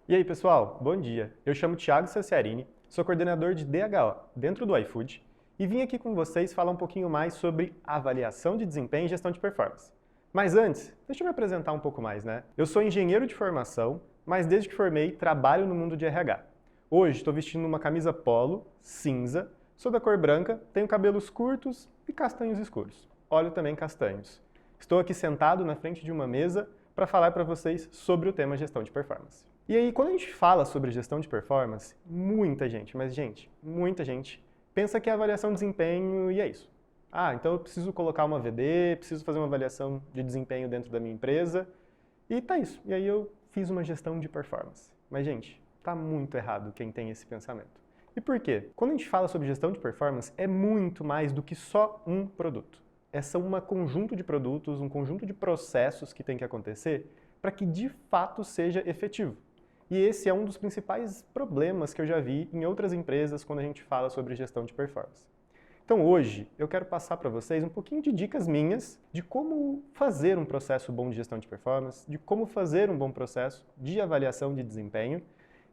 E aí, pessoal, bom dia. Eu chamo Thiago Saciarini, sou coordenador de DHO dentro do iFood e vim aqui com vocês falar um pouquinho mais sobre avaliação de desempenho e gestão de performance. Mas antes, deixa eu me apresentar um pouco mais, né? Eu sou engenheiro de formação, mas desde que formei, trabalho no mundo de RH. Hoje estou vestindo uma camisa polo, cinza, sou da cor branca, tenho cabelos curtos e castanhos escuros. Olho também castanhos. Estou aqui sentado na frente de uma mesa para falar para vocês sobre o tema gestão de performance. E aí, quando a gente fala sobre gestão de performance, muita gente, muita gente pensa que é avaliação de desempenho e é isso. Ah, então eu preciso colocar uma VD, preciso fazer uma avaliação de desempenho dentro da minha empresa e tá isso. E aí eu fiz uma gestão de performance. Mas, gente, tá muito errado quem tem esse pensamento. E por quê? Quando a gente fala sobre gestão de performance, é muito mais do que só um produto. São um conjunto de produtos, um conjunto de processos que tem que acontecer para que de fato seja efetivo. E esse é um dos principais problemas que eu já vi em outras empresas quando a gente fala sobre gestão de performance. Então hoje eu quero passar para vocês um pouquinho de dicas minhas de como fazer um processo bom de gestão de performance, de como fazer um bom processo de avaliação de desempenho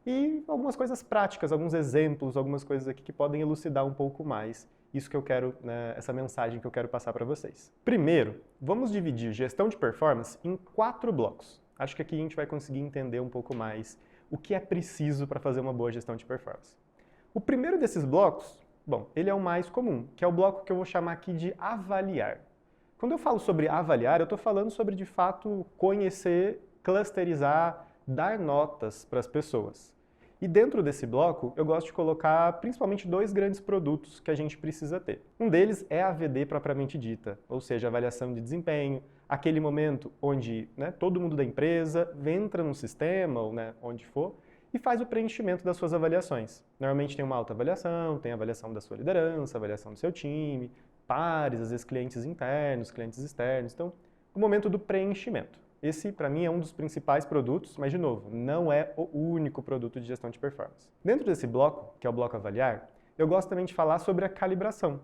e algumas coisas práticas, alguns exemplos, algumas coisas aqui que podem elucidar um pouco mais isso que eu quero, né, essa mensagem que eu quero passar para vocês. Primeiro, vamos dividir gestão de performance em 4 blocos. Acho que aqui a gente vai conseguir entender um pouco mais o que é preciso para fazer uma boa gestão de performance. O primeiro desses blocos, bom, ele é o mais comum, que é o bloco que eu vou chamar aqui de avaliar. Quando eu falo sobre avaliar, eu estou falando sobre, de fato, conhecer, clusterizar, dar notas para as pessoas. E dentro desse bloco, eu gosto de colocar principalmente 2 grandes produtos que a gente precisa ter. Um deles é a VD propriamente dita, ou seja, avaliação de desempenho, aquele momento onde, né, todo mundo da empresa entra no sistema, ou, né, onde for, e faz o preenchimento das suas avaliações. Normalmente tem uma autoavaliação, tem a avaliação da sua liderança, avaliação do seu time, pares, às vezes clientes internos, clientes externos. Então, o momento do preenchimento. Esse, para mim, é um dos principais produtos, mas, de novo, não é o único produto de gestão de performance. Dentro desse bloco, que é o bloco avaliar, eu gosto também de falar sobre a calibração.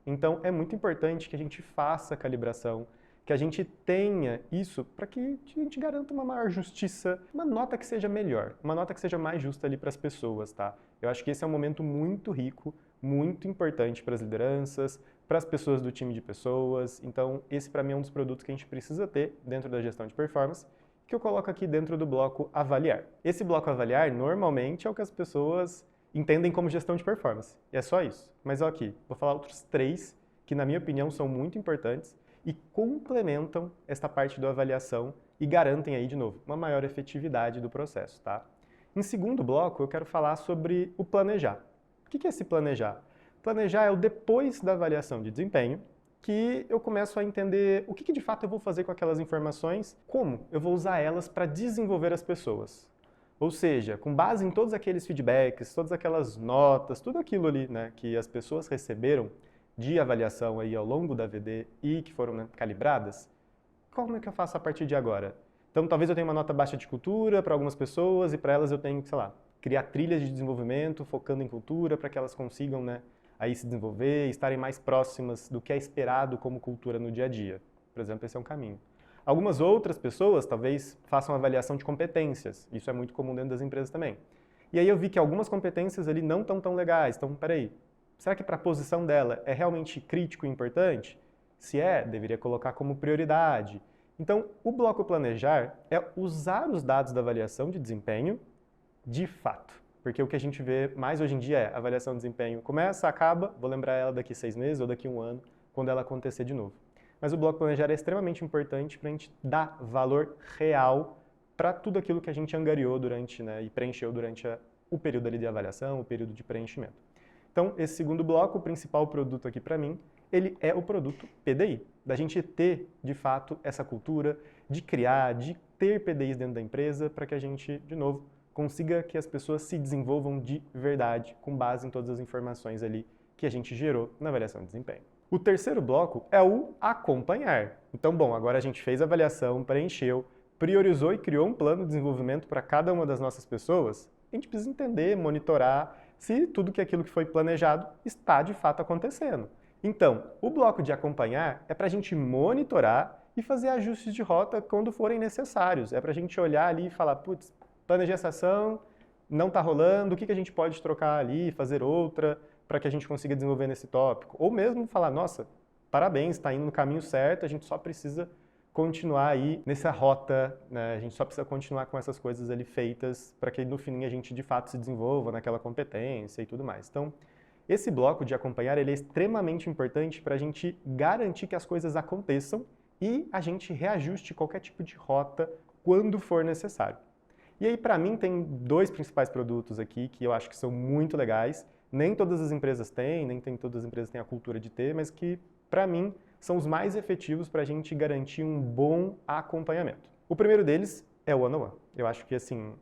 Então, é muito importante que a gente faça a calibração, que a gente tenha isso para que a gente garanta uma maior justiça, uma nota que seja melhor, uma nota que seja mais justa ali para as pessoas, tá? Eu acho que esse é um momento muito rico, muito importante para as lideranças, para as pessoas do time de pessoas. Então, esse para mim é um dos produtos que a gente precisa ter dentro da gestão de performance, que eu coloco aqui dentro do bloco avaliar. Esse bloco avaliar, normalmente, é o que as pessoas entendem como gestão de performance. E é só isso. Mas aqui, vou falar outros 3 que, na minha opinião, são muito importantes e complementam esta parte da avaliação e garantem aí, de novo, uma maior efetividade do processo, tá? Em segundo bloco, eu quero falar sobre o planejar. O que é esse planejar? Planejar é o depois da avaliação de desempenho, que eu começo a entender o que de fato eu vou fazer com aquelas informações, como eu vou usar elas para desenvolver as pessoas. Ou seja, com base em todos aqueles feedbacks, todas aquelas notas, tudo aquilo ali, né, que as pessoas receberam de avaliação aí ao longo da VD e que foram, né, calibradas, como é que eu faço a partir de agora? Então, talvez eu tenha uma nota baixa de cultura para algumas pessoas e para elas eu tenho que, sei lá, criar trilhas de desenvolvimento focando em cultura para que elas consigam, né, aí se desenvolver e estarem mais próximas do que é esperado como cultura no dia a dia. Por exemplo, esse é um caminho. Algumas outras pessoas talvez façam avaliação de competências. Isso é muito comum dentro das empresas também. E aí eu vi que algumas competências ali não estão tão legais. Então, peraí, será que para a posição dela é realmente crítico e importante? Se é, deveria colocar como prioridade. Então, o bloco planejar é usar os dados da avaliação de desempenho de fato. Porque o que a gente vê mais hoje em dia é a avaliação de desempenho começa, acaba, vou lembrar ela daqui 6 meses ou daqui 1 ano, quando ela acontecer de novo. Mas o bloco planejar é extremamente importante para a gente dar valor real para tudo aquilo que a gente angariou durante, né, e preencheu durante o período ali de avaliação, o período de preenchimento. Então, esse segundo bloco, o principal produto aqui para mim, ele é o produto PDI. Da gente ter, de fato, essa cultura de criar, de ter PDIs dentro da empresa para que a gente, de novo, consiga que as pessoas se desenvolvam de verdade com base em todas as informações ali que a gente gerou na avaliação de desempenho. O terceiro bloco é o acompanhar. Então, bom, agora a gente fez a avaliação, preencheu, priorizou e criou um plano de desenvolvimento para cada uma das nossas pessoas. A gente precisa entender, monitorar se tudo aquilo que foi planejado está de fato acontecendo. Então, o bloco de acompanhar é para a gente monitorar e fazer ajustes de rota quando forem necessários. É para a gente olhar ali e falar, putz, planejei essa ação, não está rolando, o que a gente pode trocar ali, fazer outra, para que a gente consiga desenvolver nesse tópico? Ou mesmo falar, nossa, parabéns, está indo no caminho certo, a gente só precisa continuar aí nessa rota, né? A gente só precisa continuar com essas coisas ali feitas para que no fim a gente de fato se desenvolva naquela competência e tudo mais. Então, esse bloco de acompanhar ele é extremamente importante para a gente garantir que as coisas aconteçam e a gente reajuste qualquer tipo de rota quando for necessário. E aí, para mim, tem dois principais produtos aqui que eu acho que são muito legais. Nem todas as empresas têm, nem todas as empresas têm a cultura de ter, mas que, para mim, são os mais efetivos para a gente garantir um bom acompanhamento. O primeiro deles é o one-on-one. Eu acho que, assim,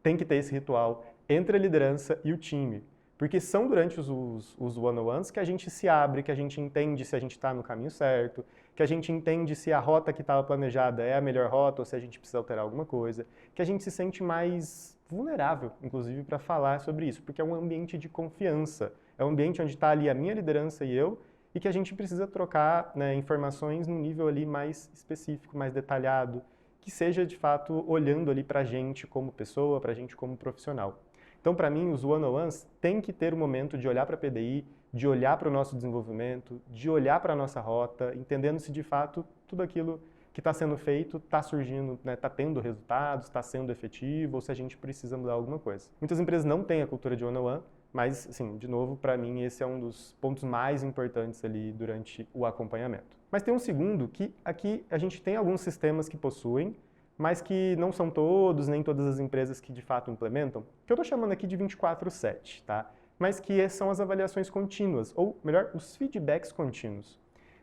tem que ter esse ritual entre a liderança e o time. Porque são durante os one-on-ones que a gente se abre, que a gente entende se a gente está no caminho certo, que a gente entende se a rota que estava planejada é a melhor rota ou se a gente precisa alterar alguma coisa, que a gente se sente mais vulnerável, inclusive, para falar sobre isso, porque é um ambiente de confiança, é um ambiente onde está ali a minha liderança e eu, e que a gente precisa trocar, né, informações num nível ali mais específico, mais detalhado, que seja, de fato, olhando ali para a gente como pessoa, para a gente como profissional. Então, para mim, os one-on-ones têm que ter o momento de olhar para a PDI, de olhar para o nosso desenvolvimento, de olhar para a nossa rota, entendendo se de fato tudo aquilo que está sendo feito está surgindo, está tendo resultados, está sendo efetivo, ou se a gente precisa mudar alguma coisa. Muitas empresas não têm a cultura de one-on-one, mas, assim, de novo, para mim, esse é um dos pontos mais importantes ali durante o acompanhamento. Mas tem um segundo que aqui a gente tem alguns sistemas que possuem, mas que não são todos, nem todas as empresas que de fato implementam, que eu estou chamando aqui de 24/7, tá? Mas que são as avaliações contínuas, ou melhor, os feedbacks contínuos.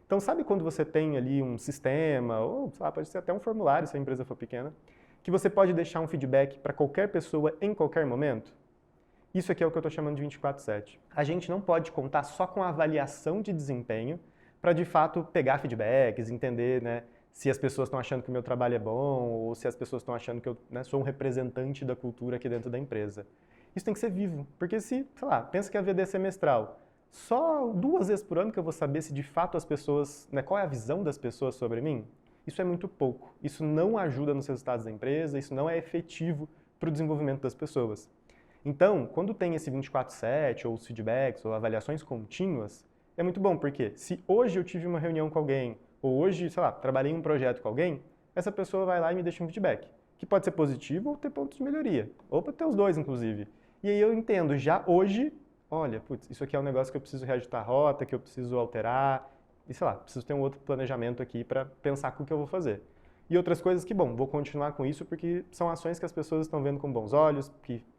Então, sabe quando você tem ali um sistema, ou sei lá, pode ser até um formulário se a empresa for pequena, que você pode deixar um feedback para qualquer pessoa em qualquer momento? Isso aqui é o que eu estou chamando de 24/7. A gente não pode contar só com a avaliação de desempenho para de fato pegar feedbacks, entender, né, se as pessoas estão achando que o meu trabalho é bom ou se as pessoas estão achando que eu, né, sou um representante da cultura aqui dentro da empresa. Isso tem que ser vivo, porque se, sei lá, pensa que a VD é semestral, só 2 vezes por ano que eu vou saber se de fato as pessoas, né, qual é a visão das pessoas sobre mim, isso é muito pouco. Isso não ajuda nos resultados da empresa, isso não é efetivo para o desenvolvimento das pessoas. Então, quando tem esse 24/7 ou os feedbacks ou avaliações contínuas, é muito bom, porque se hoje eu tive uma reunião com alguém, ou hoje, sei lá, trabalhei em um projeto com alguém, essa pessoa vai lá e me deixa um feedback, que pode ser positivo ou ter pontos de melhoria, ou pode ter os dois, inclusive. E aí eu entendo já hoje, olha, putz, isso aqui é um negócio que eu preciso reajustar a rota, que eu preciso alterar, e sei lá, preciso ter um outro planejamento aqui para pensar com o que eu vou fazer. E outras coisas que, bom, vou continuar com isso porque são ações que as pessoas estão vendo com bons olhos,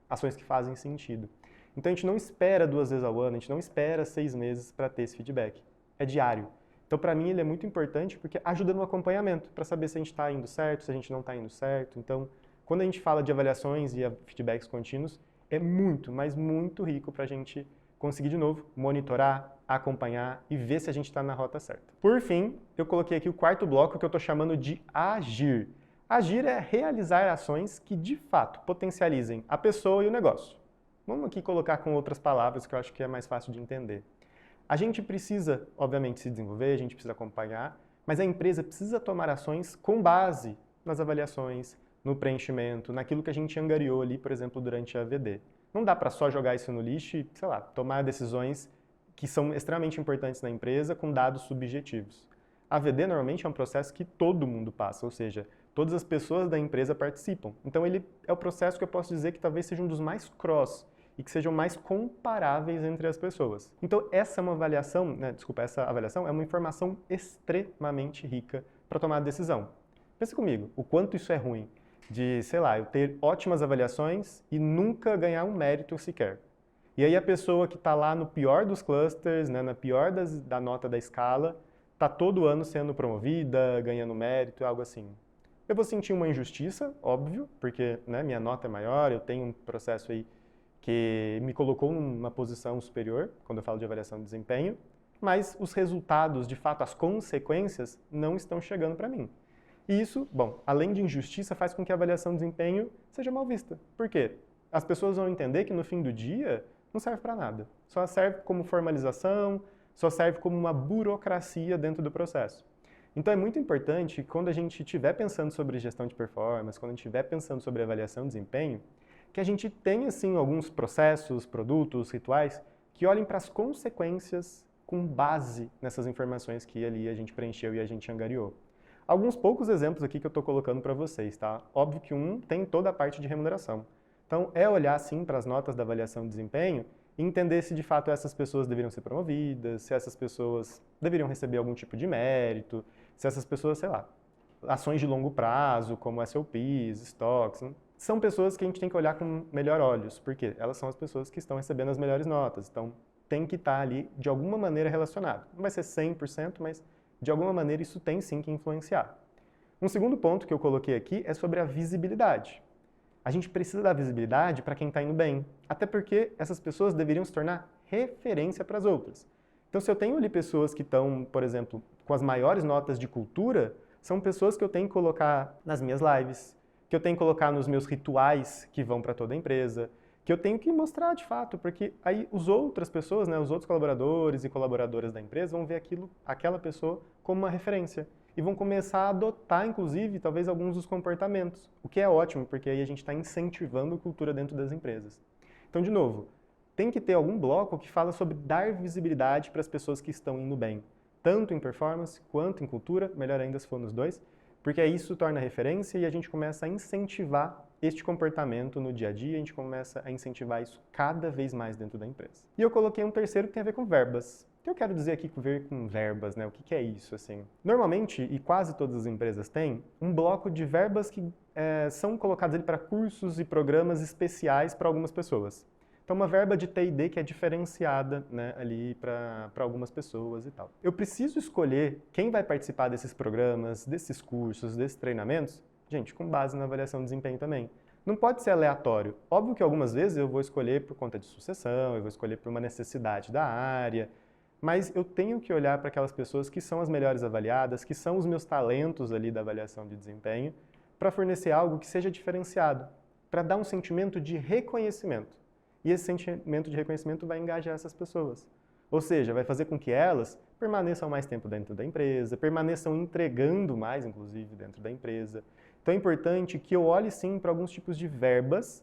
ações que fazem sentido. Então a gente não espera 2 vezes ao ano, a gente não espera 6 meses para ter esse feedback. É diário. Então, para mim, ele é muito importante porque ajuda no acompanhamento, para saber se a gente está indo certo, se a gente não está indo certo. Então, quando a gente fala de avaliações e feedbacks contínuos, é muito, mas muito rico para a gente conseguir, de novo, monitorar, acompanhar e ver se a gente está na rota certa. Por fim, eu coloquei aqui o quarto bloco que eu estou chamando de agir. Agir é realizar ações que, de fato, potencializem a pessoa e o negócio. Vamos aqui colocar com outras palavras que eu acho que é mais fácil de entender. A gente precisa, obviamente, se desenvolver, a gente precisa acompanhar, mas a empresa precisa tomar ações com base nas avaliações, no preenchimento, naquilo que a gente angariou ali, por exemplo, durante a VD. Não dá para só jogar isso no lixo e, sei lá, tomar decisões que são extremamente importantes na empresa com dados subjetivos. A VD normalmente é um processo que todo mundo passa, ou seja, todas as pessoas da empresa participam. Então ele é o processo que eu posso dizer que talvez seja um dos mais cross e que sejam mais comparáveis entre as pessoas. Então essa avaliação é uma informação extremamente rica para tomar a decisão. Pensa comigo, o quanto isso é ruim de, sei lá, eu ter ótimas avaliações e nunca ganhar um mérito sequer. E aí a pessoa que está lá no pior dos clusters, né, na pior da nota da escala, está todo ano sendo promovida, ganhando mérito, algo assim. Eu vou sentir uma injustiça, óbvio, porque, né, minha nota é maior, eu tenho um processo aí que me colocou numa posição superior, quando eu falo de avaliação de desempenho, mas os resultados, de fato, as consequências, não estão chegando para mim. E isso, bom, além de injustiça, faz com que a avaliação de desempenho seja mal vista. Por quê? As pessoas vão entender que no fim do dia não serve para nada. Só serve como formalização, só serve como uma burocracia dentro do processo. Então é muito importante que quando a gente estiver pensando sobre gestão de performance, quando a gente estiver pensando sobre avaliação de desempenho, que a gente tenha sim alguns processos, produtos, rituais que olhem para as consequências com base nessas informações que ali a gente preencheu e a gente angariou. Alguns poucos exemplos aqui que eu estou colocando para vocês, tá? Óbvio que um tem toda a parte de remuneração. Então é olhar sim para as notas da avaliação de desempenho e entender se de fato essas pessoas deveriam ser promovidas, se essas pessoas deveriam receber algum tipo de mérito, se essas pessoas, sei lá, ações de longo prazo, como SOPs, stocks, são pessoas que a gente tem que olhar com melhor olhos, porque elas são as pessoas que estão recebendo as melhores notas, então tem que estar ali de alguma maneira relacionado. Não vai ser 100%, mas de alguma maneira isso tem sim que influenciar. Um segundo ponto que eu coloquei aqui é sobre a visibilidade. A gente precisa dar visibilidade para quem está indo bem, até porque essas pessoas deveriam se tornar referência para as outras. Então, se eu tenho ali pessoas que estão, por exemplo, com as maiores notas de cultura, são pessoas que eu tenho que colocar nas minhas lives, que eu tenho que colocar nos meus rituais que vão para toda a empresa, que eu tenho que mostrar de fato, porque aí as outras pessoas, né, os outros colaboradores e colaboradoras da empresa vão ver aquela pessoa como uma referência e vão começar a adotar, inclusive, talvez alguns dos comportamentos, o que é ótimo, porque aí a gente está incentivando a cultura dentro das empresas. Então, de novo, tem que ter algum bloco que fala sobre dar visibilidade para as pessoas que estão indo bem, tanto em performance quanto em cultura, melhor ainda se for nos dois, porque aí isso torna referência e a gente começa a incentivar este comportamento no dia a dia, a gente começa a incentivar isso cada vez mais dentro da empresa. E eu coloquei um terceiro que tem a ver com verbas. O que eu quero dizer aqui com ver com verbas, né? O que é isso, assim? Normalmente, e quase todas as empresas têm, um bloco de verbas que são colocadas ali para cursos e programas especiais para algumas pessoas. Então, uma verba de T&D que é diferenciada, né, ali para algumas pessoas e tal. Eu preciso escolher quem vai participar desses programas, desses cursos, desses treinamentos, gente, com base na avaliação de desempenho também. Não pode ser aleatório. Óbvio que algumas vezes eu vou escolher por conta de sucessão, eu vou escolher por uma necessidade da área, mas eu tenho que olhar para aquelas pessoas que são as melhores avaliadas, que são os meus talentos ali da avaliação de desempenho, para fornecer algo que seja diferenciado, para dar um sentimento de reconhecimento. E esse sentimento de reconhecimento vai engajar essas pessoas. Ou seja, vai fazer com que elas permaneçam mais tempo dentro da empresa, permaneçam entregando mais, inclusive, dentro da empresa. Então é importante que eu olhe sim para alguns tipos de verbas,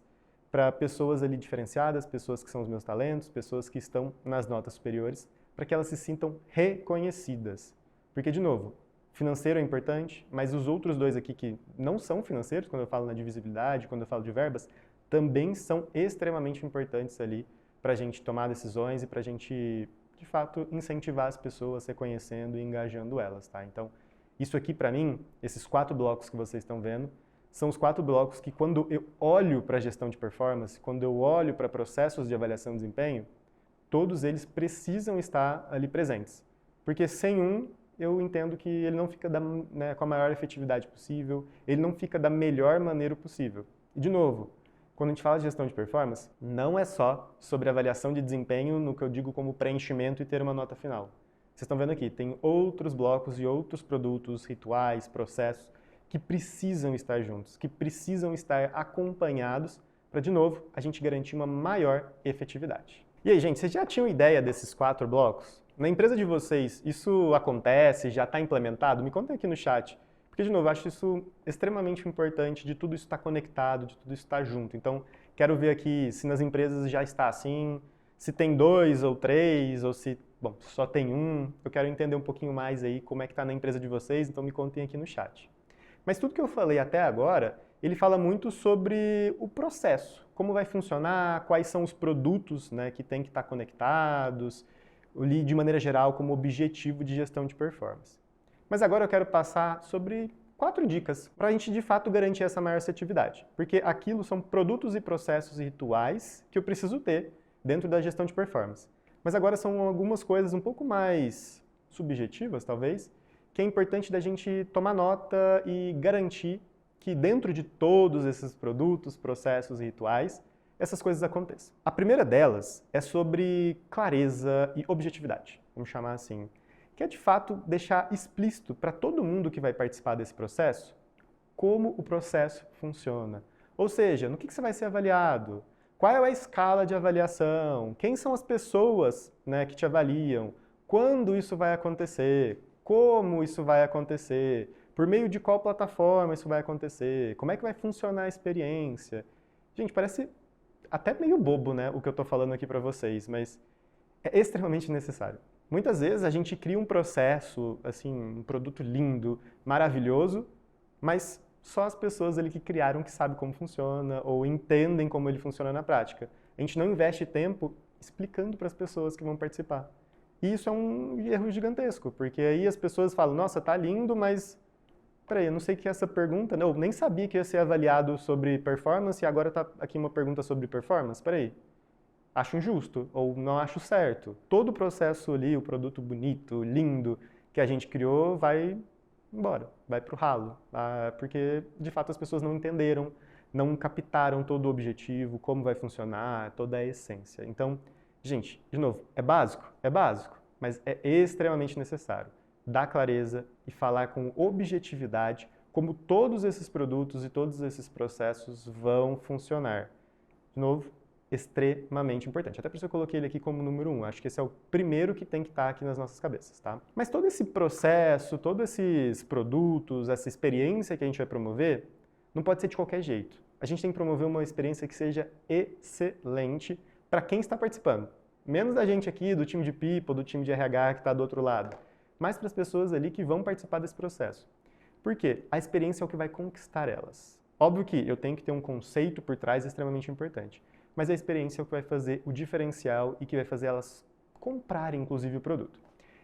para pessoas ali diferenciadas, pessoas que são os meus talentos, pessoas que estão nas notas superiores, para que elas se sintam reconhecidas. Porque, de novo, financeiro é importante, mas os outros dois aqui que não são financeiros, quando eu falo na divisibilidade, quando eu falo de verbas, também são extremamente importantes ali para a gente tomar decisões e para a gente, de fato, incentivar as pessoas reconhecendo e engajando elas, tá? Então, isso aqui para mim, esses 4 blocos que vocês estão vendo, são os 4 blocos que quando eu olho para a gestão de performance, quando eu olho para processos de avaliação de desempenho, todos eles precisam estar ali presentes. Porque sem um, eu entendo que ele não fica com a maior efetividade possível, ele não fica da melhor maneira possível. E, de novo, quando a gente fala de gestão de performance, não é só sobre avaliação de desempenho no que eu digo como preenchimento e ter uma nota final. Vocês estão vendo aqui, tem outros blocos e outros produtos, rituais, processos que precisam estar juntos, que precisam estar acompanhados para, de novo, a gente garantir uma maior efetividade. E aí, gente, vocês já tinham ideia desses 4 blocos? Na empresa de vocês, isso acontece, já está implementado? Me contem aqui no chat. Porque, de novo, eu acho isso extremamente importante, de tudo isso estar conectado, de tudo isso estar junto. Então, quero ver aqui se nas empresas já está assim, se tem 2 ou 3, ou se, bom, só tem um. Eu quero entender um pouquinho mais aí como é que está na empresa de vocês, então me contem aqui no chat. Mas tudo que eu falei até agora, ele fala muito sobre o processo, como vai funcionar, quais são os produtos, né, que tem que estar conectados, de maneira geral, como objetivo de gestão de performance. Mas agora eu quero passar sobre 4 dicas para a gente de fato garantir essa maior assertividade. Porque aquilo são produtos e processos e rituais que eu preciso ter dentro da gestão de performance. Mas agora são algumas coisas um pouco mais subjetivas, talvez, que é importante da gente tomar nota e garantir que dentro de todos esses produtos, processos e rituais, essas coisas aconteçam. A primeira delas é sobre clareza e objetividade, vamos chamar assim, que é de fato deixar explícito para todo mundo que vai participar desse processo como o processo funciona. Ou seja, no que você vai ser avaliado, qual é a escala de avaliação, quem são as pessoas, né, que te avaliam, quando isso vai acontecer, como isso vai acontecer, por meio de qual plataforma isso vai acontecer, como é que vai funcionar a experiência. Gente, parece até meio bobo, né, o que eu estou falando aqui para vocês, mas é extremamente necessário. Muitas vezes a gente cria um processo, assim, um produto lindo, maravilhoso, mas só as pessoas ali que criaram que sabem como funciona ou entendem como ele funciona na prática. A gente não investe tempo explicando para as pessoas que vão participar. E isso é um erro gigantesco, porque aí as pessoas falam, nossa, tá lindo, mas peraí, eu não sei o que é essa pergunta, não, eu nem sabia que ia ser avaliado sobre performance e agora tá aqui uma pergunta sobre performance, peraí. Acho injusto ou não acho certo. Todo o processo ali, o produto bonito, lindo que a gente criou vai embora, vai pro ralo, porque de fato as pessoas não entenderam, não captaram todo o objetivo, como vai funcionar, toda a essência. Então, gente, de novo, é básico, mas é extremamente necessário dar clareza e falar com objetividade como todos esses produtos e todos esses processos vão funcionar. De novo, extremamente importante. Até por isso eu coloquei ele aqui como número 1. Acho que esse é o primeiro que tem que estar aqui nas nossas cabeças, tá? Mas todo esse processo, todos esses produtos, essa experiência que a gente vai promover, não pode ser de qualquer jeito. A gente tem que promover uma experiência que seja excelente para quem está participando. Menos da gente aqui, do time de People, do time de RH que está do outro lado. Mas para as pessoas ali que vão participar desse processo. Por quê? A experiência é o que vai conquistar elas. Óbvio que eu tenho que ter um conceito por trás extremamente importante. Mas a experiência é o que vai fazer o diferencial e que vai fazer elas comprarem, inclusive, o produto.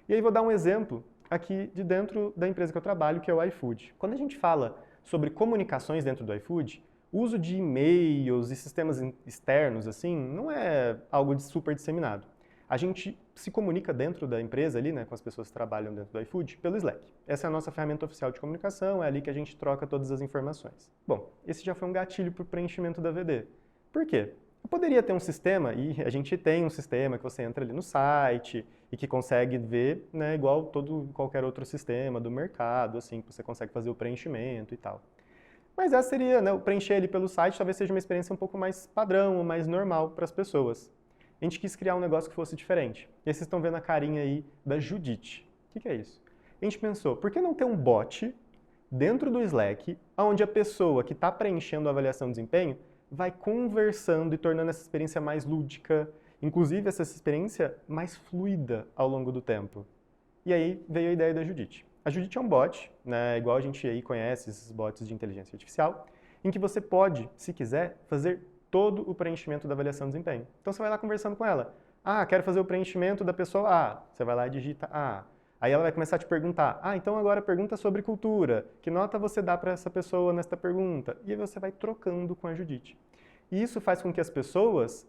E aí vou dar um exemplo aqui de dentro da empresa que eu trabalho, que é o iFood. Quando a gente fala sobre comunicações dentro do iFood, o uso de e-mails e sistemas externos, assim, não é algo de super disseminado. A gente se comunica dentro da empresa ali, né, com as pessoas que trabalham dentro do iFood, pelo Slack. Essa é a nossa ferramenta oficial de comunicação, é ali que a gente troca todas as informações. Bom, esse já foi um gatilho para o preenchimento da VD. Por quê? Eu poderia ter um sistema, e a gente tem um sistema que você entra ali no site e que consegue ver, né, igual qualquer outro sistema do mercado, assim, que você consegue fazer o preenchimento e tal. Mas essa seria, né, o preencher ele pelo site talvez seja uma experiência um pouco mais padrão, mais normal para as pessoas. A gente quis criar um negócio que fosse diferente. E aí vocês estão vendo a carinha aí da Judite. O que é isso? A gente pensou, por que não ter um bot dentro do Slack, onde a pessoa que está preenchendo a avaliação de desempenho vai conversando e tornando essa experiência mais lúdica, inclusive essa experiência mais fluida ao longo do tempo. E aí veio a ideia da Judite. A Judite é um bot, né, igual a gente aí conhece esses bots de inteligência artificial, em que você pode, se quiser, fazer todo o preenchimento da avaliação de desempenho. Então você vai lá conversando com ela. Ah, quero fazer o preenchimento da pessoa A. Você vai lá e digita A. Aí ela vai começar a te perguntar, então agora pergunta sobre cultura. Que nota você dá para essa pessoa nesta pergunta? E aí você vai trocando com a Judite. E isso faz com que as pessoas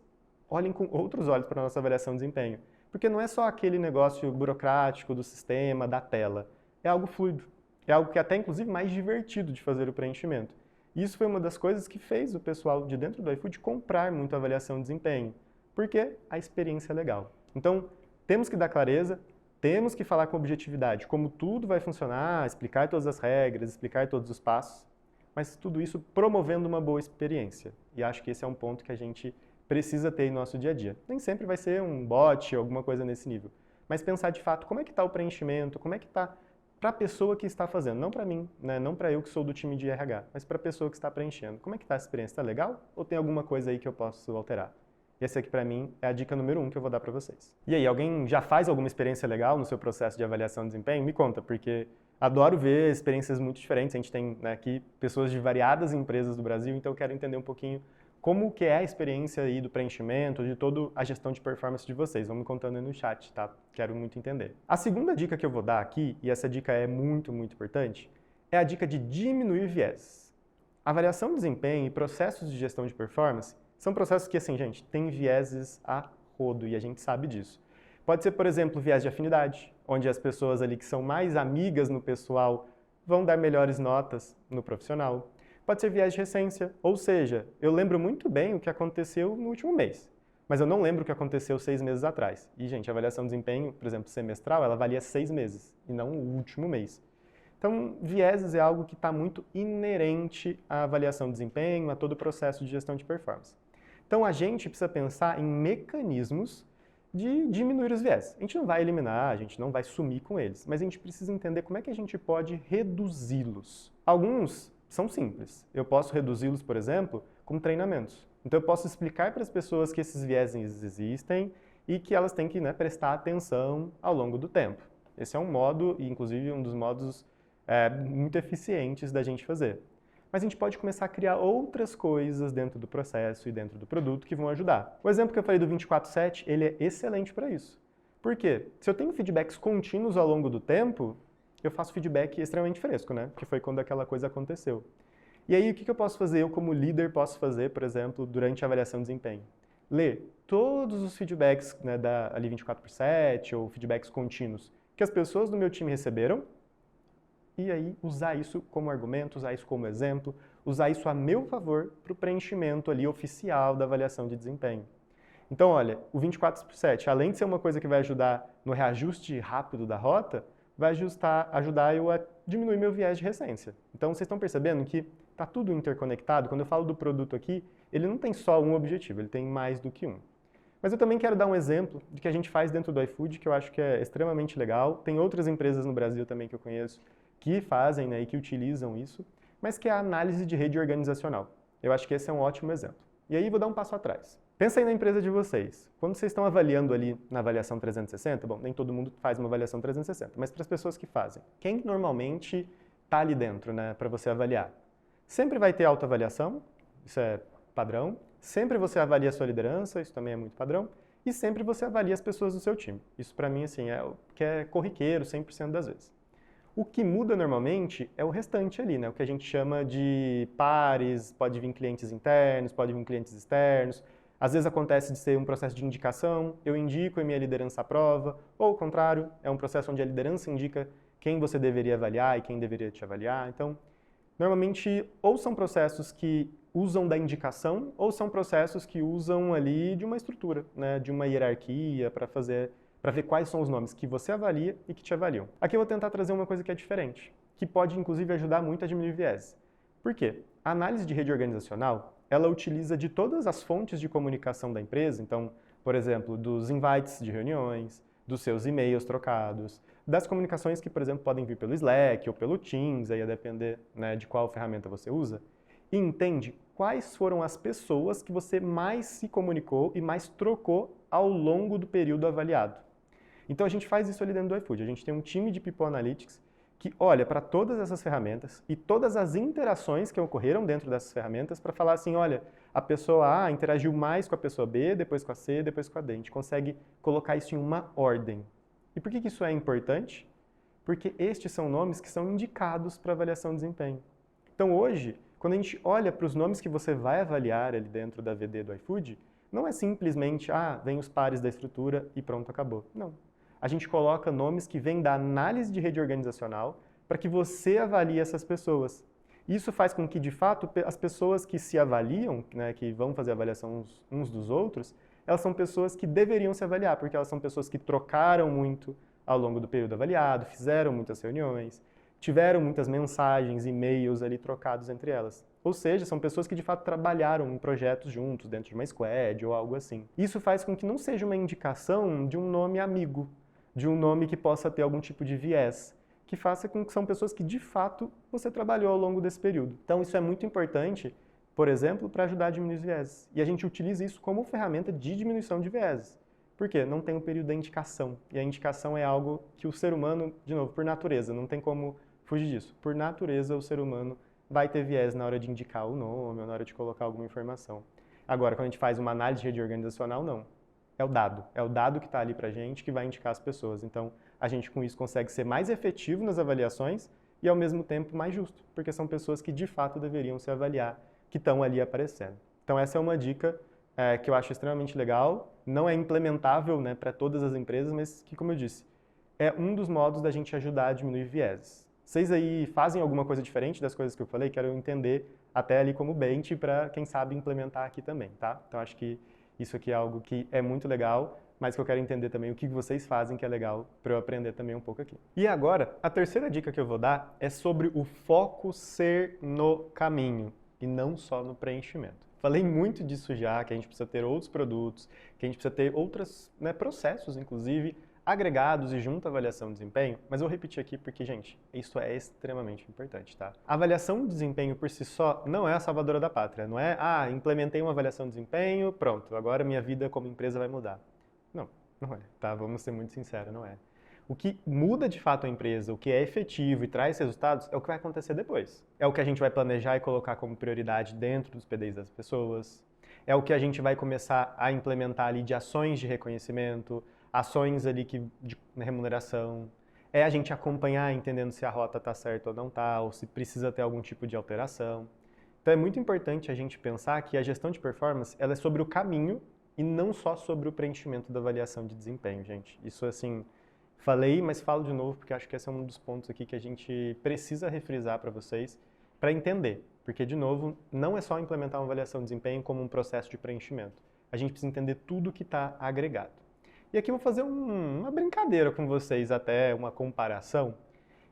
olhem com outros olhos para a nossa avaliação de desempenho. Porque não é só aquele negócio burocrático do sistema, da tela. É algo fluido. É algo que é até, inclusive, mais divertido de fazer o preenchimento. E isso foi uma das coisas que fez o pessoal de dentro do iFood comprar muito a avaliação de desempenho. Porque a experiência é legal. Então, temos que dar clareza, temos que falar com objetividade como tudo vai funcionar, explicar todas as regras, explicar todos os passos, mas tudo isso promovendo uma boa experiência. E acho que esse é um ponto que a gente precisa ter em nosso dia a dia. Nem sempre vai ser um bot ou alguma coisa nesse nível, mas pensar de fato como é que está o preenchimento, como é que está para a pessoa que está fazendo, não para mim, né? Não para eu que sou do time de RH, mas para a pessoa que está preenchendo. Como é que está a experiência? Está legal? Ou tem alguma coisa aí que eu posso alterar? E essa aqui, para mim, é a dica número 1 que eu vou dar para vocês. E aí, alguém já faz alguma experiência legal no seu processo de avaliação de desempenho? Me conta, porque adoro ver experiências muito diferentes. A gente tem, né, aqui pessoas de variadas empresas do Brasil, então eu quero entender um pouquinho como que é a experiência aí do preenchimento, de toda a gestão de performance de vocês. Vão me contando aí no chat, tá? Quero muito entender. A segunda dica que eu vou dar aqui, e essa dica é muito, muito importante, é a dica de diminuir viés. Avaliação de desempenho e processos de gestão de performance são processos que, assim, gente, tem vieses a rodo e a gente sabe disso. Pode ser, por exemplo, viés de afinidade, onde as pessoas ali que são mais amigas no pessoal vão dar melhores notas no profissional. Pode ser viés de recência, ou seja, eu lembro muito bem o que aconteceu no último mês, mas eu não lembro o que aconteceu 6 meses atrás. E, gente, a avaliação de desempenho, por exemplo, semestral, ela valia 6 meses e não o último mês. Então, vieses é algo que está muito inerente à avaliação de desempenho, a todo o processo de gestão de performance. Então, a gente precisa pensar em mecanismos de diminuir os viés. A gente não vai eliminar, a gente não vai sumir com eles, mas a gente precisa entender como é que a gente pode reduzi-los. Alguns são simples. Eu posso reduzi-los, por exemplo, com treinamentos. Então eu posso explicar para as pessoas que esses vieses existem e que elas têm que, né, prestar atenção ao longo do tempo. Esse é um modo, e inclusive um dos modos muito eficientes da gente fazer. Mas a gente pode começar a criar outras coisas dentro do processo e dentro do produto que vão ajudar. O exemplo que eu falei do 24/7, ele é excelente para isso. Por quê? Se eu tenho feedbacks contínuos ao longo do tempo, eu faço feedback extremamente fresco, né? Que foi quando aquela coisa aconteceu. E aí, o que eu posso fazer? Eu, como líder, posso fazer, por exemplo, durante a avaliação de desempenho? Ler todos os feedbacks, né, da ali 24/7 ou feedbacks contínuos que as pessoas do meu time receberam e aí usar isso como argumento, usar isso como exemplo, usar isso a meu favor para o preenchimento ali oficial da avaliação de desempenho. Então, olha, o 24/7, além de ser uma coisa que vai ajudar no reajuste rápido da rota, vai ajudar eu a diminuir meu viés de recência. Então, vocês estão percebendo que está tudo interconectado? Quando eu falo do produto aqui, ele não tem só um objetivo, ele tem mais do que um. Mas eu também quero dar um exemplo de que a gente faz dentro do iFood, que eu acho que é extremamente legal. Tem outras empresas no Brasil também que eu conheço que fazem, né, e que utilizam isso, mas que é a análise de rede organizacional. Eu acho que esse é um ótimo exemplo. E aí vou dar um passo atrás. Pensa aí na empresa de vocês. Quando vocês estão avaliando ali na avaliação 360, bom, nem todo mundo faz uma avaliação 360, mas para as pessoas que fazem, quem normalmente está ali dentro, né, para você avaliar? Sempre vai ter autoavaliação, isso é padrão. Sempre você avalia a sua liderança, isso também é muito padrão. E sempre você avalia as pessoas do seu time. Isso para mim, assim, é o que é corriqueiro 100% das vezes. O que muda normalmente é o restante ali, né? O que a gente chama de pares, pode vir clientes internos, pode vir clientes externos. Às vezes acontece de ser um processo de indicação, eu indico e minha liderança aprova, ou ao contrário, é um processo onde a liderança indica quem você deveria avaliar e quem deveria te avaliar. Então, normalmente, ou são processos que usam da indicação, ou são processos que usam ali de uma estrutura, né? De uma hierarquia para ver quais são os nomes que você avalia e que te avaliam. Aqui eu vou tentar trazer uma coisa que é diferente, que pode inclusive ajudar muito a diminuir viés. Por quê? A análise de rede organizacional, ela utiliza de todas as fontes de comunicação da empresa, então, por exemplo, dos invites de reuniões, dos seus e-mails trocados, das comunicações que, por exemplo, podem vir pelo Slack ou pelo Teams, aí a depender, né, de qual ferramenta você usa, e entende quais foram as pessoas que você mais se comunicou e mais trocou ao longo do período avaliado. Então a gente faz isso ali dentro do iFood. A gente tem um time de People Analytics que olha para todas essas ferramentas e todas as interações que ocorreram dentro dessas ferramentas para falar assim, olha, a pessoa A interagiu mais com a pessoa B, depois com a C, depois com a D. A gente consegue colocar isso em uma ordem. E por que isso é importante? Porque estes são nomes que são indicados para avaliação de desempenho. Então hoje, quando a gente olha para os nomes que você vai avaliar ali dentro da VD do iFood, não é simplesmente, vem os pares da estrutura e pronto, acabou. Não. A gente coloca nomes que vêm da análise de rede organizacional para que você avalie essas pessoas. Isso faz com que, de fato, as pessoas que se avaliam, né, que vão fazer avaliação uns dos outros, elas são pessoas que deveriam se avaliar, porque elas são pessoas que trocaram muito ao longo do período avaliado, fizeram muitas reuniões, tiveram muitas mensagens, e-mails ali trocados entre elas. Ou seja, são pessoas que de fato trabalharam em projetos juntos, dentro de uma squad ou algo assim. Isso faz com que não seja uma indicação de um nome amigo, de um nome que possa ter algum tipo de viés, que faça com que são pessoas que de fato você trabalhou ao longo desse período. Então isso é muito importante, por exemplo, para ajudar a diminuir os vieses. E a gente utiliza isso como ferramenta de diminuição de vieses. Por quê? Não tem o período da indicação. E a indicação é algo que o ser humano, de novo, por natureza, não tem como fugir disso. Por natureza, o ser humano vai ter viés na hora de indicar o nome ou na hora de colocar alguma informação. Agora, quando a gente faz uma análise de rede organizacional, não. É o dado. É o dado que está ali para a gente que vai indicar as pessoas. Então, a gente com isso consegue ser mais efetivo nas avaliações e, ao mesmo tempo, mais justo, porque são pessoas que de fato deveriam se avaliar, que estão ali aparecendo. Então, essa é uma dica que eu acho extremamente legal. Não é implementável, né, para todas as empresas, mas que, como eu disse, é um dos modos da gente ajudar a diminuir vieses. Vocês aí fazem alguma coisa diferente das coisas que eu falei? Quero entender até ali como bench para, quem sabe, implementar aqui também, tá? Então, acho que isso aqui é algo que é muito legal, mas que eu quero entender também o que vocês fazem que é legal para eu aprender também um pouco aqui. E agora, a terceira dica que eu vou dar é sobre o foco ser no caminho e não só no preenchimento. Falei muito disso já, que a gente precisa ter outros produtos, que a gente precisa ter outros, né, processos, inclusive, agregados e junto à avaliação de desempenho, mas eu vou repetir aqui porque, gente, isso é extremamente importante, tá? A avaliação de desempenho por si só não é a salvadora da pátria, não é, implementei uma avaliação de desempenho, pronto, agora minha vida como empresa vai mudar. Não, não é, tá? Vamos ser muito sinceros, não é. O que muda de fato a empresa, o que é efetivo e traz resultados, é o que vai acontecer depois. É o que a gente vai planejar e colocar como prioridade dentro dos PDIs das pessoas. É o que a gente vai começar a implementar ali de ações de reconhecimento, ações ali de remuneração. É a gente acompanhar entendendo se a rota está certa ou não está, ou se precisa ter algum tipo de alteração. Então é muito importante a gente pensar que a gestão de performance ela é sobre o caminho e não só sobre o preenchimento da avaliação de desempenho, gente. Isso assim, falei, mas falo de novo porque acho que esse é um dos pontos aqui que a gente precisa refrisar para vocês para entender. Porque, de novo, não é só implementar uma avaliação de desempenho como um processo de preenchimento. A gente precisa entender tudo que está agregado. E aqui eu vou fazer uma brincadeira com vocês, até uma comparação,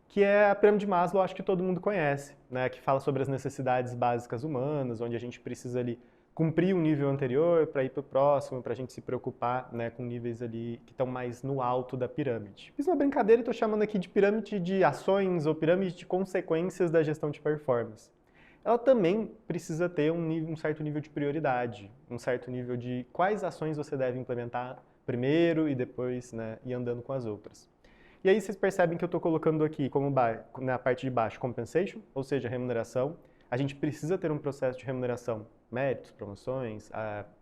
que é a pirâmide de Maslow, acho que todo mundo conhece, né? Que fala sobre as necessidades básicas humanas, onde a gente precisa ali cumprir um nível anterior para ir para o próximo, para a gente se preocupar, né, com níveis ali que estão mais no alto da pirâmide. Fiz uma brincadeira e estou chamando aqui de pirâmide de ações ou pirâmide de consequências da gestão de performance. Ela também precisa ter um certo nível de prioridade, um certo nível de quais ações você deve implementar primeiro e depois, né, ir andando com as outras. E aí vocês percebem que eu estou colocando aqui como na parte de baixo compensation, ou seja, remuneração. A gente precisa ter um processo de remuneração, méritos, promoções,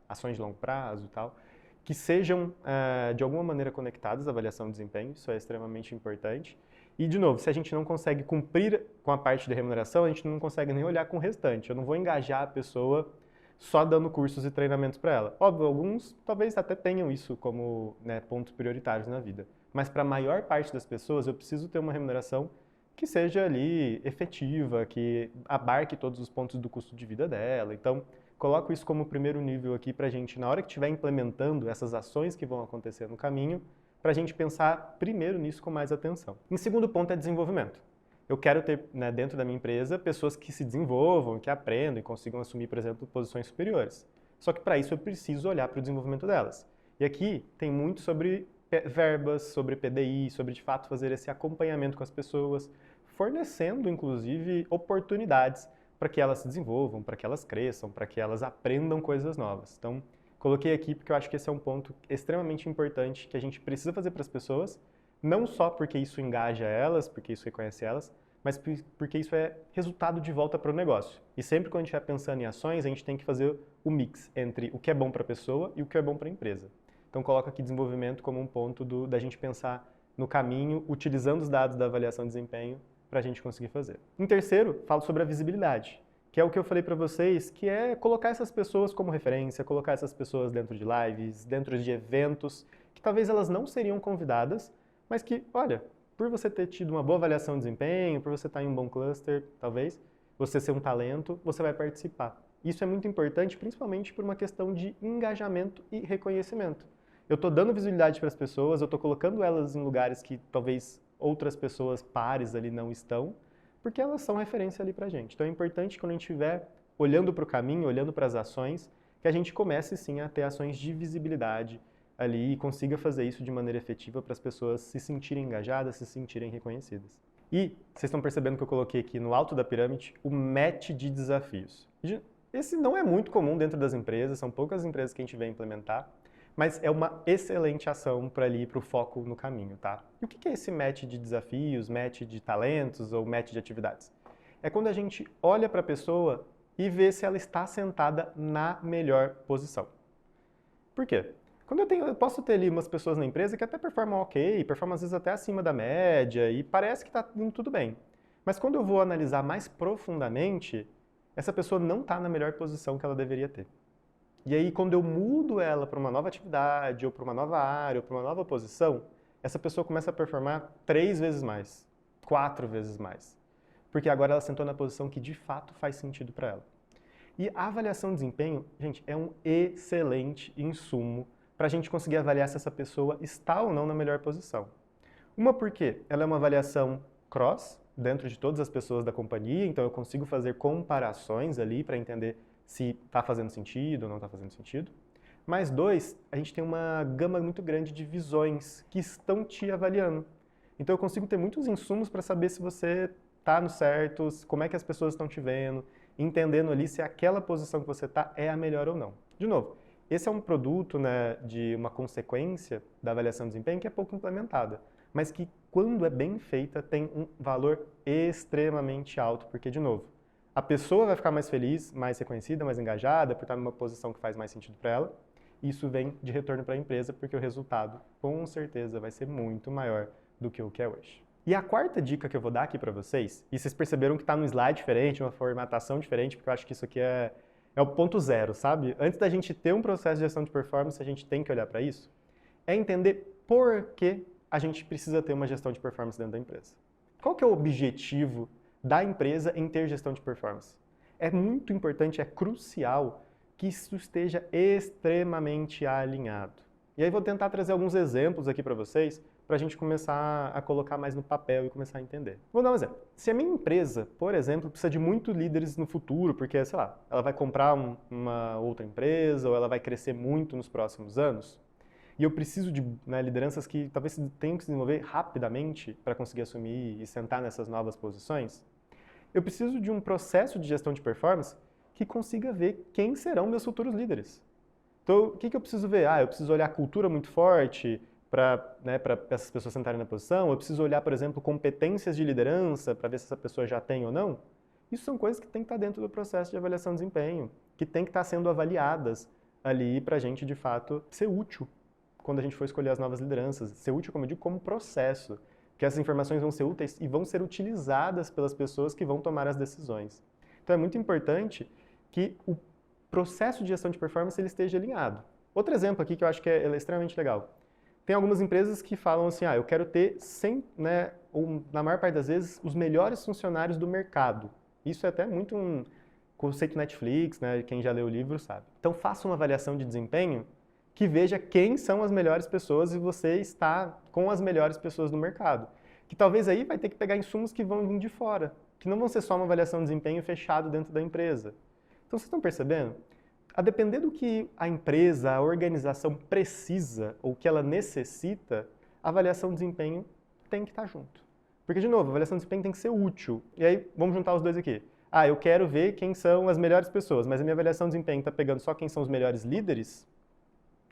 ações de longo prazo e tal, que sejam de alguma maneira conectadas à avaliação de desempenho, isso é extremamente importante. E, de novo, se a gente não consegue cumprir com a parte de remuneração, a gente não consegue nem olhar com o restante. Eu não vou engajar a pessoa só dando cursos e treinamentos para ela. Óbvio, alguns talvez até tenham isso como, né, pontos prioritários na vida. Mas para a maior parte das pessoas, eu preciso ter uma remuneração que seja ali efetiva, que abarque todos os pontos do custo de vida dela. Então, coloco isso como primeiro nível aqui para a gente, na hora que estiver implementando essas ações que vão acontecer no caminho, para a gente pensar primeiro nisso com mais atenção. Em segundo ponto é desenvolvimento. Eu quero ter, né, dentro da minha empresa pessoas que se desenvolvam, que aprendam e consigam assumir, por exemplo, posições superiores. Só que para isso eu preciso olhar para o desenvolvimento delas. E aqui tem muito sobre verbas, sobre PDI, sobre de fato fazer esse acompanhamento com as pessoas, fornecendo inclusive oportunidades para que elas se desenvolvam, para que elas cresçam, para que elas aprendam coisas novas. Então, coloquei aqui porque eu acho que esse é um ponto extremamente importante que a gente precisa fazer para as pessoas, não só porque isso engaja elas, porque isso reconhece elas, mas porque isso é resultado de volta para o negócio. E sempre quando a gente estiver pensando em ações, a gente tem que fazer o mix entre o que é bom para a pessoa e o que é bom para a empresa. Então, coloco aqui desenvolvimento como um ponto da gente pensar no caminho, utilizando os dados da avaliação de desempenho para a gente conseguir fazer. Em terceiro, falo sobre a visibilidade, que é o que eu falei para vocês, que é colocar essas pessoas como referência, colocar essas pessoas dentro de lives, dentro de eventos, que talvez elas não seriam convidadas, mas que, olha, por você ter tido uma boa avaliação de desempenho, por você estar em um bom cluster, talvez, você ser um talento, você vai participar. Isso é muito importante, principalmente por uma questão de engajamento e reconhecimento. Eu estou dando visibilidade para as pessoas, eu estou colocando elas em lugares que talvez outras pessoas pares ali não estão, porque elas são referência ali para a gente. Então é importante quando a gente estiver olhando para o caminho, olhando para as ações, que a gente comece sim a ter ações de visibilidade ali e consiga fazer isso de maneira efetiva para as pessoas se sentirem engajadas, se sentirem reconhecidas. E vocês estão percebendo que eu coloquei aqui no alto da pirâmide o match de desafios. Esse não é muito comum dentro das empresas, são poucas empresas que a gente vê implementar, mas é uma excelente ação para ali para o foco no caminho, tá? E o que é esse match de desafios, match de talentos ou match de atividades? É quando a gente olha para a pessoa e vê se ela está sentada na melhor posição. Por quê? Quando eu posso ter ali umas pessoas na empresa que até performam ok, performam às vezes até acima da média e parece que está indo tudo bem. Mas quando eu vou analisar mais profundamente, essa pessoa não está na melhor posição que ela deveria ter. E aí, quando eu mudo ela para uma nova atividade, ou para uma nova área, ou para uma nova posição, essa pessoa começa a performar 3 vezes mais, 4 vezes mais. Porque agora ela sentou na posição que de fato faz sentido para ela. E a avaliação de desempenho, gente, é um excelente insumo para a gente conseguir avaliar se essa pessoa está ou não na melhor posição. Uma porque ela é uma avaliação cross, dentro de todas as pessoas da companhia, então eu consigo fazer comparações ali para entender se está fazendo sentido ou não está fazendo sentido. Mas 2, a gente tem uma gama muito grande de visões que estão te avaliando. Então eu consigo ter muitos insumos para saber se você está no certo, como é que as pessoas estão te vendo, entendendo ali se aquela posição que você está é a melhor ou não. De novo, esse é um produto, né, de uma consequência da avaliação de desempenho que é pouco implementada, mas que quando é bem feita tem um valor extremamente alto, porque, de novo, a pessoa vai ficar mais feliz, mais reconhecida, mais engajada, por estar numa posição que faz mais sentido para ela. Isso vem de retorno para a empresa, porque o resultado, com certeza, vai ser muito maior do que o que é hoje. E a quarta dica que eu vou dar aqui para vocês, e vocês perceberam que está num slide diferente, uma formatação diferente, porque eu acho que isso aqui é o ponto zero, sabe? Antes da gente ter um processo de gestão de performance, a gente tem que olhar para isso, é entender por que a gente precisa ter uma gestão de performance dentro da empresa. Qual que é o objetivo da empresa em ter gestão de performance? É muito importante, é crucial que isso esteja extremamente alinhado. E aí vou tentar trazer alguns exemplos aqui para vocês, para a gente começar a colocar mais no papel e começar a entender. Vou dar um exemplo. Se a minha empresa, por exemplo, precisa de muitos líderes no futuro, porque, sei lá, ela vai comprar uma outra empresa ou ela vai crescer muito nos próximos anos, e eu preciso de lideranças que talvez tenham que se desenvolver rapidamente para conseguir assumir e sentar nessas novas posições, eu preciso de um processo de gestão de performance que consiga ver quem serão meus futuros líderes. Então, o que eu preciso ver? Eu preciso olhar a cultura muito forte para essas pessoas sentarem na posição, eu preciso olhar, por exemplo, competências de liderança para ver se essa pessoa já tem ou não. Isso são coisas que tem que estar dentro do processo de avaliação de desempenho, que tem que estar sendo avaliadas ali para a gente, de fato, ser útil quando a gente for escolher as novas lideranças. Ser útil, como eu digo, como processo, que essas informações vão ser úteis e vão ser utilizadas pelas pessoas que vão tomar as decisões. Então é muito importante que o processo de gestão de performance ele esteja alinhado. Outro exemplo aqui que eu acho que é extremamente legal. Tem algumas empresas que falam assim, eu quero ter 100, ou na maior parte das vezes, os melhores funcionários do mercado. Isso é até muito um conceito Netflix, quem já leu o livro sabe. Então faça uma avaliação de desempenho que veja quem são as melhores pessoas e você está com as melhores pessoas no mercado. Que talvez aí vai ter que pegar insumos que vão vir de fora, que não vão ser só uma avaliação de desempenho fechado dentro da empresa. Então vocês estão percebendo? A depender do que a empresa, a organização precisa ou que ela necessita, a avaliação de desempenho tem que estar junto. Porque, de novo, a avaliação de desempenho tem que ser útil. E aí, vamos juntar os dois aqui. Eu quero ver quem são as melhores pessoas, mas a minha avaliação de desempenho está pegando só quem são os melhores líderes,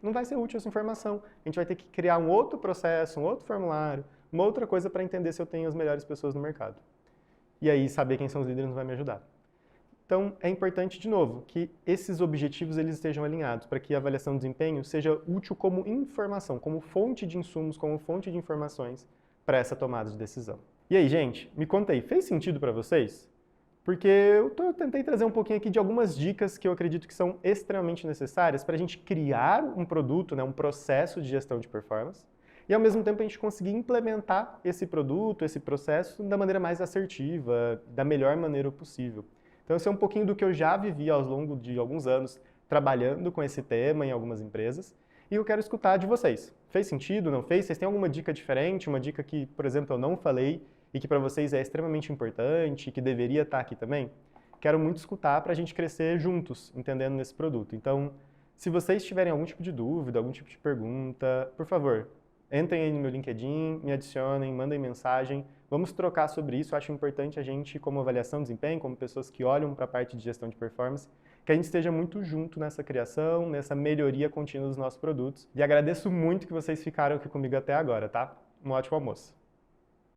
não vai ser útil essa informação. A gente vai ter que criar um outro processo, um outro formulário, uma outra coisa para entender se eu tenho as melhores pessoas no mercado. E aí, saber quem são os líderes não vai me ajudar. Então, é importante, de novo, que esses objetivos eles estejam alinhados para que a avaliação de desempenho seja útil como informação, como fonte de insumos, como fonte de informações para essa tomada de decisão. E aí, gente, me conta aí, fez sentido para vocês? Porque eu tentei trazer um pouquinho aqui de algumas dicas que eu acredito que são extremamente necessárias para a gente criar um produto, um processo de gestão de performance, e ao mesmo tempo a gente conseguir implementar esse produto, esse processo da maneira mais assertiva, da melhor maneira possível. Então, esse é um pouquinho do que eu já vivi ao longo de alguns anos trabalhando com esse tema em algumas empresas. E eu quero escutar de vocês. Fez sentido? Não fez? Vocês têm alguma dica diferente? Uma dica que, por exemplo, eu não falei e que para vocês é extremamente importante e que deveria estar aqui também? Quero muito escutar para a gente crescer juntos, entendendo nesse produto. Então, se vocês tiverem algum tipo de dúvida, algum tipo de pergunta, por favor, entrem aí no meu LinkedIn, me adicionem, mandem mensagem. Vamos trocar sobre isso. Eu acho importante a gente, como avaliação de desempenho, como pessoas que olham para a parte de gestão de performance, que a gente esteja muito junto nessa criação, nessa melhoria contínua dos nossos produtos. E agradeço muito que vocês ficaram aqui comigo até agora, tá? Um ótimo almoço.